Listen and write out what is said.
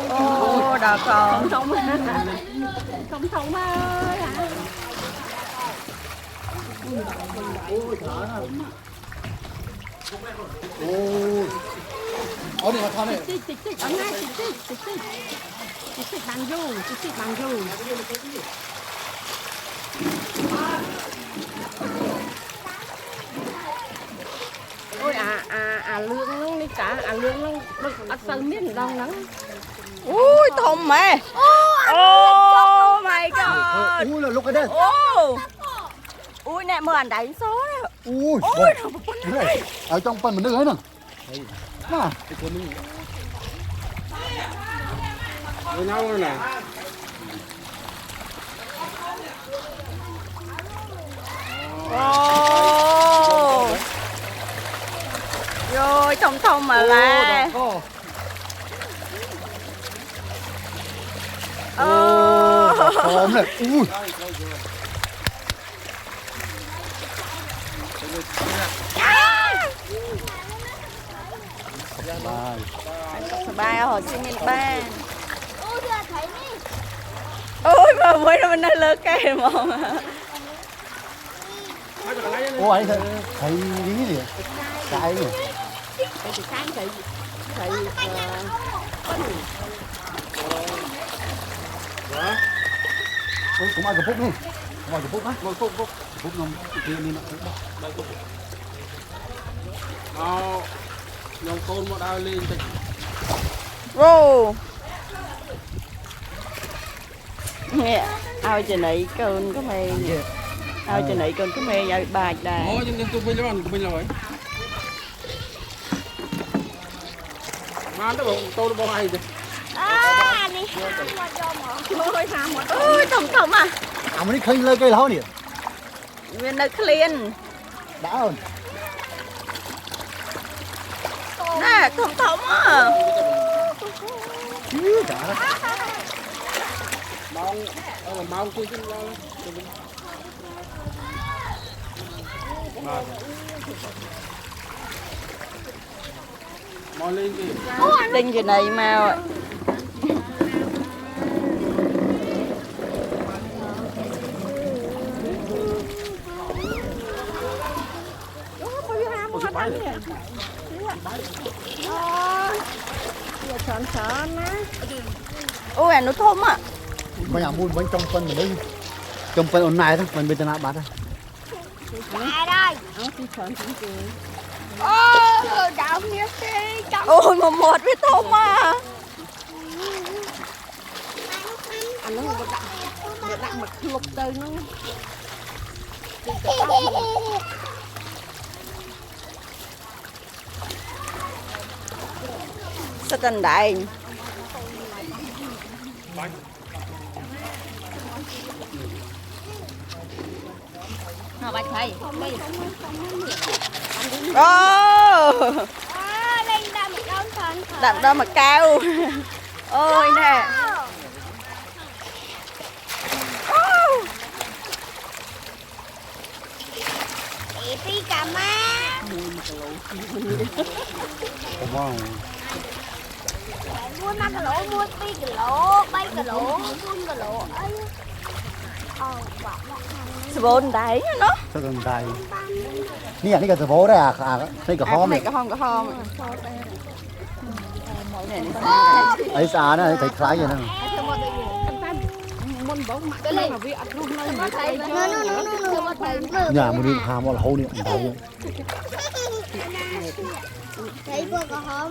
Ô, đò con. Không thông ơi hả? Ở đây mà thon này. Tích ở ngay tích bằng dù. Ôi lương nó đi cả lương nó ở sân miếng đông lắm. Ui, thùng mẹ. Oh my god. Ui là lúc cái đây. Ui nè mưa anh đánh số đấy. Ui. Ôi. Ở trong phần mình nước ấy nè. Mà. Với nhau rồi này. Rồi thông mà là. Ôm này. Ui. Ba hồi sinh nhật ba. Ôi mà mới nó mình lơ cây mà. Ô ấy thấy gì gì? Cái gì? Cũng ai cái phúc đi. Cũng ai cái phúc á. Phúc nó kia đi nó. Nhông con một đào lên thì Rô. Nè, ao trên này cơn có mê. Ao trên này cơn có mê vậy bà đà. ôi nhưng tôi bên rồi mà nó bảo tôi nó bao hay rồi Ôi thông à. À mình đi khơi lơ cây lão nè. Nguyên nơi clean. Đã rồi. Nè, thông à. Chả đó. mau tôi xin lo mau lên đi Đinh gì này mà. Ôi nó thơm à. Bây giờ mua bánh trong phân mình đấy. Trong phân online đó, mình bên ta bán đó. Ôi mà một với thơm à. Anh nó đặt mặt lục từ nó. Sao tình đại. Họ bạch thầy. Đậm đâu mà cao. Ôi nè. Pi cà ma. Wow. Mua 5 cái lỗ, mua 2 cái lỗ, 3 cái lỗ, 4 cái lỗ. Bốn đấy nó. Sao cần tài. Nè cái tờ bố đấy à cái hôm này. Cái hôm. Ấy xa nó thấy khá vậy nè. Nhà mình đi hàm là hô đi. Thấy vừa có hóm.